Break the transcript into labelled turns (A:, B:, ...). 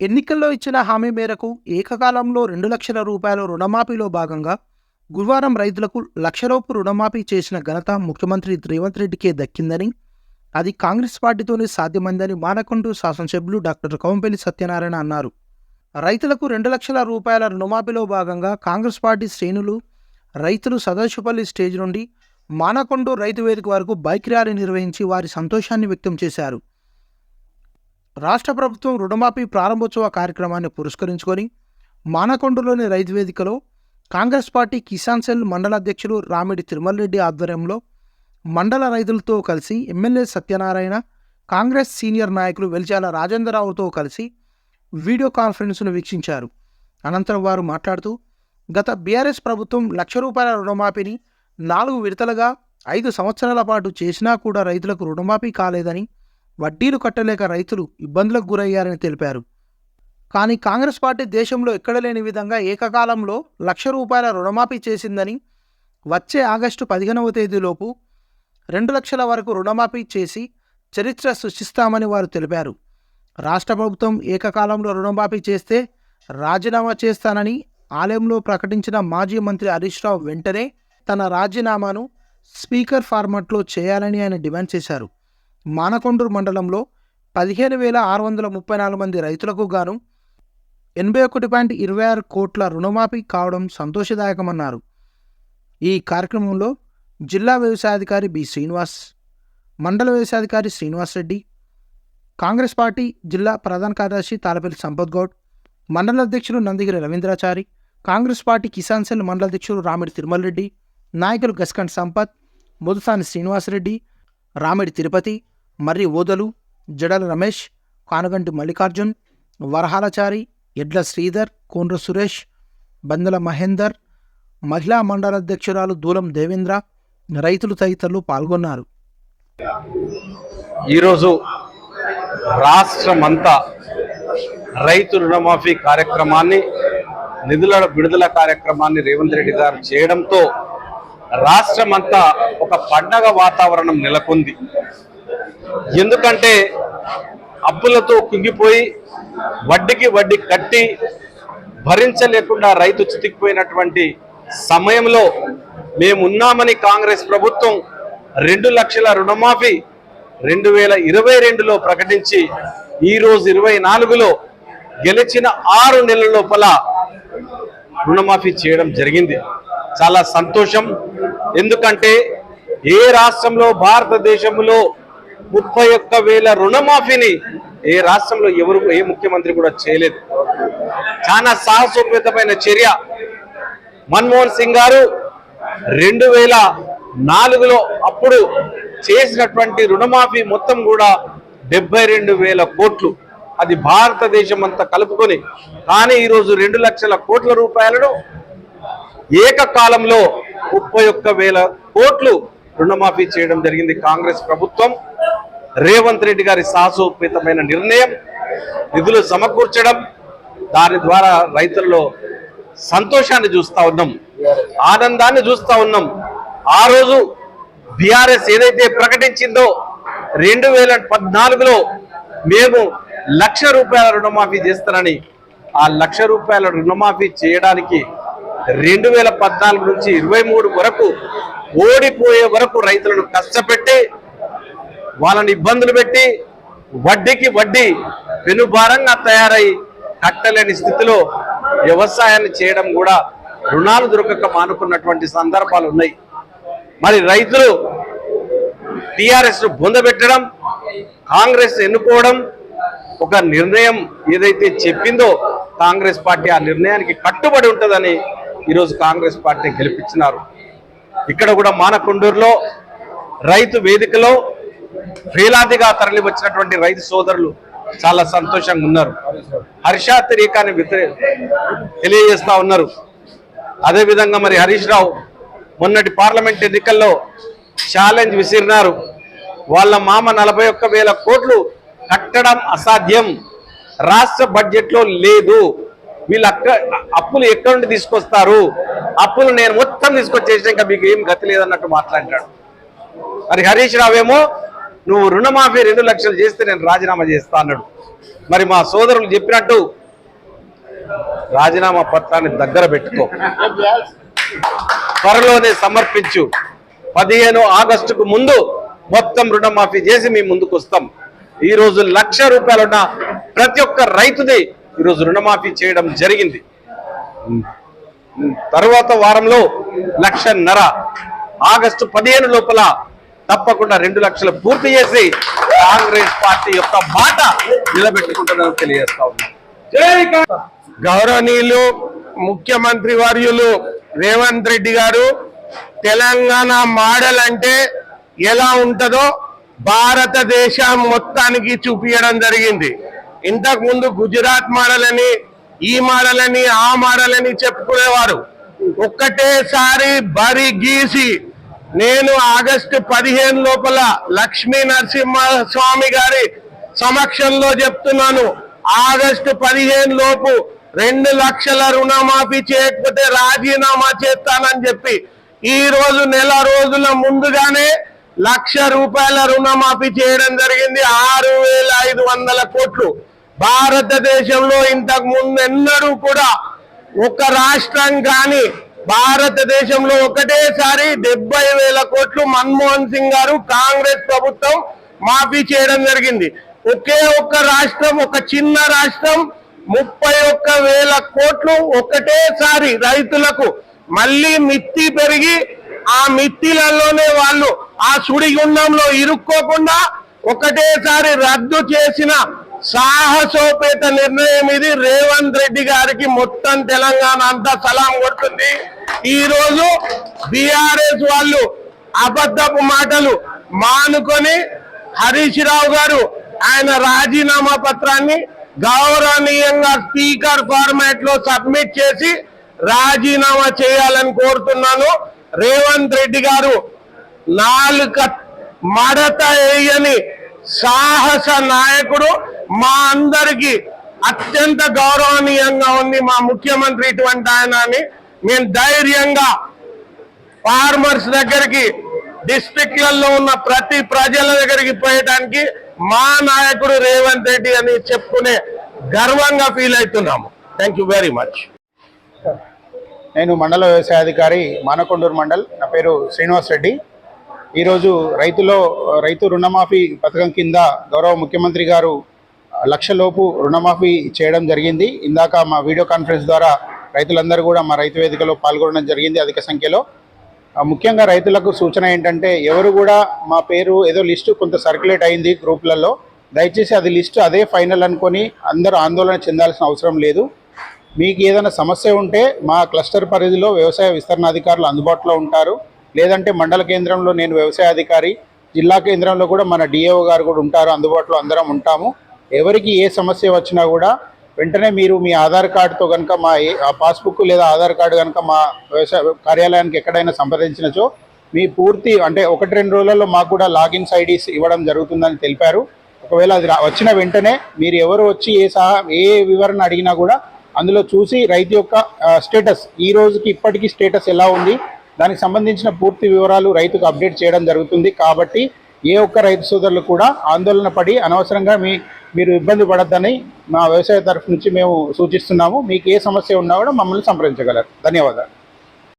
A: ఎన్నికల్లో ఇచ్చిన హామీ మేరకు ఏకకాలంలో 2,00,000 రూపాయల రుణమాఫీలో భాగంగా గురువారం రైతులకు లక్షలోపు రుణమాఫీ చేసిన ఘనత ముఖ్యమంత్రి రేవంత్ రెడ్డికే దక్కిందని, అది కాంగ్రెస్ పార్టీతోనే సాధ్యమైందని మానకొండ శాసనసభ్యులు డాక్టర్ కవంపల్లి సత్యనారాయణ అన్నారు. రైతులకు 2,00,000 రూపాయల రుణమాఫీలో భాగంగా కాంగ్రెస్ పార్టీ శ్రేణులు, రైతులు సదాశివపల్లి స్టేజ్ నుండి మానకొండ రైతు వేదిక వరకు బైక్ ర్యాలీ నిర్వహించి వారి సంతోషాన్ని వ్యక్తం చేశారు. రాష్ట్ర ప్రభుత్వం రుణమాఫీ ప్రారంభోత్సవ కార్యక్రమాన్ని పురస్కరించుకొని మానకొండలోని రైతు వేదికలో కాంగ్రెస్ పార్టీ కిసాన్ సెల్ మండల అధ్యక్షులు రామిడి తిరుమల రెడ్డి ఆధ్వర్యంలో మండల రైతులతో కలిసి ఎమ్మెల్యే సత్యనారాయణ, కాంగ్రెస్ సీనియర్ నాయకులు వెల్చాల రాజేంద్రరావుతో కలిసి వీడియో కాన్ఫరెన్స్ను వీక్షించారు. అనంతరం వారు మాట్లాడుతూ, గత బీఆర్ఎస్ ప్రభుత్వం ₹1,00,000 రుణమాఫీని 4 విడతలుగా 5 సంవత్సరాల పాటు చేసినా కూడా రైతులకు రుణమాఫీ కాలేదని, వడ్డీలు కట్టలేక రైతులు ఇబ్బందులకు గురయ్యారని తెలిపారు. కానీ కాంగ్రెస్ పార్టీ దేశంలో ఎక్కడ లేని విధంగా ఏకకాలంలో ₹1,00,000 రుణమాఫీ చేసిందని, వచ్చే ఆగస్టు 15వ తేదీలోపు 2,00,000 వరకు రుణమాఫీ చేసి చరిత్ర సృష్టిస్తామని వారు తెలిపారు. రాష్ట్ర ప్రభుత్వం ఏకకాలంలో రుణమాఫీ చేస్తే రాజీనామా చేస్తానని ఆలయంలో ప్రకటించిన మాజీ మంత్రి హరీష్ రావు వెంటనే తన రాజీనామాను స్పీకర్ ఫార్మాట్లో చేయాలని ఆయన డిమాండ్ చేశారు. మానకొండ మండలంలో 15,634 మంది రైతులకు గాను 81.26 కోట్ల రుణమాఫీ కావడం సంతోషదాయకమన్నారు. ఈ కార్యక్రమంలో జిల్లా వ్యవసాయాధికారి బి శ్రీనివాస్, మండల వ్యవసాయాధికారి శ్రీనివాస్ రెడ్డి, కాంగ్రెస్ పార్టీ జిల్లా ప్రధాన కార్యదర్శి తాళపల్లి సంపత్ గౌడ్, మండల అధ్యక్షులు నందిగిరి రవీంద్రాచారి, కాంగ్రెస్ పార్టీ కిసాన్ సెల్ మండల అధ్యక్షులు రామిడి తిరుమల రెడ్డి, నాయకులు గస్కండ్ సంపత్, ముదుసాని శ్రీనివాసరెడ్డి, రామిడి తిరుపతి, మర్రి ఓదలు, జడల రమేష్, కానుగంటి మల్లికార్జున్, వరహాలచారి, ఎడ్ల శ్రీధర్, కోండ్ర సురేష్, బందల మహేందర్, మహిళా మండల అధ్యక్షురాలు దూలం దేవేంద్ర, రైతులు తదితరులు పాల్గొన్నారు.
B: ఈరోజు రాష్ట్రమంతా రైతు రుణమాఫీ కార్యక్రమాన్ని, నిధుల విడుదల కార్యక్రమాన్ని రేవంత్ రెడ్డి గారు చేయడంతో రాష్ట్రమంతా ఒక పండగ వాతావరణం నెలకొంది. ఎందుకంటే అప్పులతో కుంగిపోయి వడ్డీకి వడ్డీ కట్టి భరించలేకుండా రైతు చితికిపోయినటువంటి సమయంలో మేమున్నామని కాంగ్రెస్ ప్రభుత్వం 2,00,000 రుణమాఫీ 2022లో ప్రకటించి ఈరోజు 24లో గెలిచిన 6 నెలల లోపల రుణమాఫీ చేయడం జరిగింది. చాలా సంతోషం. ఎందుకంటే ఏ రాష్ట్రంలో, భారతదేశంలో 31,000 రుణమాఫీని ఏ రాష్ట్రంలో ఏ ముఖ్యమంత్రి కూడా చేయలేదు. చాలా సాహసోపేతమైన చర్య. మన్మోహన్ సింగ్ గారు 2004లో అప్పుడు చేసినటువంటి రుణమాఫీ మొత్తం కూడా 72,000 కోట్లు, అది భారతదేశం అంతా కలుపుకొని. కానీ ఈరోజు 2,00,000 కోట్ల రూపాయలను ఏకకాలంలో 31,000 కోట్లు రుణమాఫీ చేయడం జరిగింది. కాంగ్రెస్ ప్రభుత్వం, రేవంత్ రెడ్డి గారి సాహసోపేతమైన నిర్ణయం, నిధులు సమకూర్చడం, దాని ద్వారా రైతుల్లో సంతోషాన్ని చూస్తూ ఉన్నాం, ఆనందాన్ని చూస్తూ ఉన్నాం. ఆ రోజు బీఆర్ఎస్ ఏదైతే ప్రకటించిందో 2014లో మేము ₹1,00,000 రుణమాఫీ చేస్తానని, ఆ ₹1,00,000 రుణమాఫీ చేయడానికి 2014 నుంచి 23 వరకు ఓడిపోయే వరకు రైతులను కష్టపెట్టి, వాళ్ళని ఇబ్బందులు పెట్టి, వడ్డీకి వడ్డీ పెనుభారంగా తయారై కట్టలేని స్థితిలో వ్యవసాయాన్ని చేయడం కూడా, రుణాలు దొరకక మానుకున్నటువంటి సందర్భాలు ఉన్నాయి. మరి రైతులు టీఆర్ఎస్ను బొందబెట్టడం, కాంగ్రెస్ ఎన్నుకోవడం, ఒక నిర్ణయం ఏదైతే చెప్పిందో కాంగ్రెస్ పార్టీ ఆ నిర్ణయానికి కట్టుబడి ఉంటుందని ఈరోజు కాంగ్రెస్ పార్టీ గెలిపించినారు. ఇక్కడ కూడా మానకొండూరులో రైతు వేదికలో వేలాదిగా తరలి వచ్చినటువంటి రైతు సోదరులు చాలా సంతోషంగా ఉన్నారు. హర్షాతిరేకాన్ని తెలియజేస్తా ఉన్నారు. అదేవిధంగా మరి హరీష్ రావు మొన్నటి పార్లమెంట్ ఎన్నికల్లో ఛాలెంజ్ విసిరినారు. వాళ్ళ మామ 41,000 కోట్లు కట్టడం అసాధ్యం, రాష్ట్ర బడ్జెట్లో లేదు, వీళ్ళు అప్పులు ఎక్కడి నుండి తీసుకొస్తారు, అప్పులు నేను మొత్తం తీసుకొచ్చేసిన ఇంకా మీకు ఏం గతి లేదన్నట్టు మాట్లాడాడు. మరి హరీష్ రావు ఏమో నువ్వు రుణమాఫీ 2 లక్షలు చేస్తే నేను రాజీనామా చేస్తా అన్నాడు. మరి మా సోదరులు చెప్పినట్టు రాజీనామా పత్రాన్ని దగ్గర పెట్టుకో, త్వరలోనే సమర్పించు. 15 ఆగస్టుకు ముందు మొత్తం రుణమాఫీ చేసి మీ ముందుకు వస్తాం. ఈ రోజు ₹1,00,000 ఉన్న ప్రతి ఒక్క రైతుది ఈరోజు రుణమాఫీ చేయడం జరిగింది. తరువాత వారంలో 1,50,000 ఆగస్టు 15 లోపల తప్పకుండా 2 లక్షలు పూర్తి చేసి కాంగ్రెస్ పార్టీ యొక్క మాట నిలబెట్టుకుంటుందని తెలియజేస్తా ఉన్నాం.
C: గౌరవనీయులు ముఖ్యమంత్రి వర్యులు రేవంత్ రెడ్డి గారు తెలంగాణ మోడల్ అంటే ఎలా ఉంటుందో భారతదేశం మొత్తానికి చూపించడం జరిగింది. ఇంతకు ముందు గుజరాత్ మోడల్ అని, ఈ మోడల్ అని, ఆ మోడల్ అని చెప్పుకునేవారు. ఒక్కటేసారి బరి గీసి నేను ఆగస్టు 15 లోపల లక్ష్మీ నరసింహస్వామి గారి సమక్షంలో చెప్తున్నాను, ఆగస్టు 15 లోపు 2 లక్షల రుణమాఫీ చేయకపోతే రాజీనామా చేస్తానని చెప్పి ఈ రోజు నెల రోజుల ముందుగానే ₹1,00,000 రుణమాఫీ చేయడం జరిగింది. 6,500 కోట్లు. భారతదేశంలో ఇంతకు ముందు ఎన్నడూ కూడా ఒక రాష్ట్రం కానీ భారతదేశంలో ఒకటేసారి 70,000 కోట్లు మన్మోహన్ సింగ్ గారు కాంగ్రెస్ ప్రభుత్వం మాఫీ చేయడం జరిగింది. ఒకే ఒక్క రాష్ట్రం, ఒక చిన్న రాష్ట్రం 31,000 కోట్లు ఒకటేసారి రైతులకు. మళ్ళీ మిత్తి పెరిగి ఆ మిత్తిలలోనే వాళ్ళు ఆ సుడిగుండంలో ఇరుక్కోకుండా ఒకటేసారి రద్దు చేసిన సాహసోపేత నిర్ణయం ఇది. రేవంత్ రెడ్డి గారికి మొత్తం తెలంగాణ అంతా సలాం కొడుతుంది. ఈ రోజు బీఆర్ఎస్ వాళ్ళు అబద్ధపు మాటలు మానుకొని హరీష్ రావు గారు ఆయన రాజీనామా పత్రాన్ని గౌరవనీయంగా స్పీకర్ ఫార్మాట్ లో సబ్మిట్ చేసి రాజీనామా చేయాలని కోరుతున్నాను. రేవంత్ రెడ్డి గారు నాలుక మడత వేయని సాహస నాయకుడు. మా అందరికి అత్యంత గౌరవనీయంగా ఉంది మా ముఖ్యమంత్రి ఇటువంటి ఆయన అని. మేము ధైర్యంగా ఫార్మర్స్ దగ్గరికి, డిస్ట్రిక్ట్లలో ఉన్న ప్రతి ప్రజల దగ్గరికి పోయడానికి మా నాయకుడు రేవంత్ రెడ్డి అని చెప్పుకునే గర్వంగా ఫీల్ అవుతున్నాము. Thank you very much.
D: నేను మండల వ్యవసాయాధికారి మానకొండూరు మండల్. నా పేరు శ్రీనివాస్ రెడ్డి. ఈరోజు రైతు రుణమాఫీ పథకం కింద గౌరవ ముఖ్యమంత్రి గారు 1,00,000 లోపు రుణమాఫీ చేయడం జరిగింది. ఇందాక మా వీడియో కాన్ఫరెన్స్ ద్వారా రైతులందరూ కూడా మా రైతు వేదికలో పాల్గొనడం జరిగింది అధిక సంఖ్యలో. ముఖ్యంగా రైతులకు సూచన ఏంటంటే, ఎవరు కూడా మా పేరు ఏదో లిస్టు కొంత సర్క్యులేట్ అయింది గ్రూప్లలో, దయచేసి అది లిస్టు అదే ఫైనల్ అనుకొని అందరూ ఆందోళన చెందాల్సిన అవసరం లేదు. మీకు ఏదైనా సమస్య ఉంటే మా క్లస్టర్ పరిధిలో వ్యవసాయ విస్తరణాధికారులు అందుబాటులో ఉంటారు. లేదంటే మండల కేంద్రంలో నేను వ్యవసాయ అధికారి, జిల్లా కేంద్రంలో కూడా మన డిఏఓ గారు కూడా ఉంటారు, అందుబాటులో అందరం ఉంటాము. ఎవరికి ఏ సమస్య వచ్చినా కూడా వెంటనే మీరు మీ ఆధార్ కార్డుతో కనుక మా పాస్బుక్ లేదా ఆధార్ కార్డు కనుక మా వ్యవసాయ కార్యాలయానికి ఎక్కడైనా సంప్రదించినచో మీ పూర్తి అంటే 1-2 రోజులలో మాకు కూడా లాగిన్స్ ఐడీస్ ఇవ్వడం జరుగుతుందని తెలిపారు. ఒకవేళ అది వచ్చిన వెంటనే మీరు ఎవరు వచ్చి ఏ వివరణ అడిగినా కూడా అందులో చూసి రైతు యొక్క స్టేటస్, ఈ రోజుకి ఇప్పటికీ స్టేటస్ ఎలా ఉంది, దానికి సంబంధించిన పూర్తి వివరాలు రైతుకు అప్డేట్ చేయడం జరుగుతుంది. కాబట్టి ఏ ఒక్క రైతు సోదరులు కూడా ఆందోళన పడి అనవసరంగా మీరు ఇబ్బంది పడద్దని మా వ్యవసాయ తరఫు నుంచి మేము సూచిస్తున్నాము. మీకు ఏ సమస్య ఉన్నా కూడా మమ్మల్ని సంప్రదించగలరు. ధన్యవాదాలు.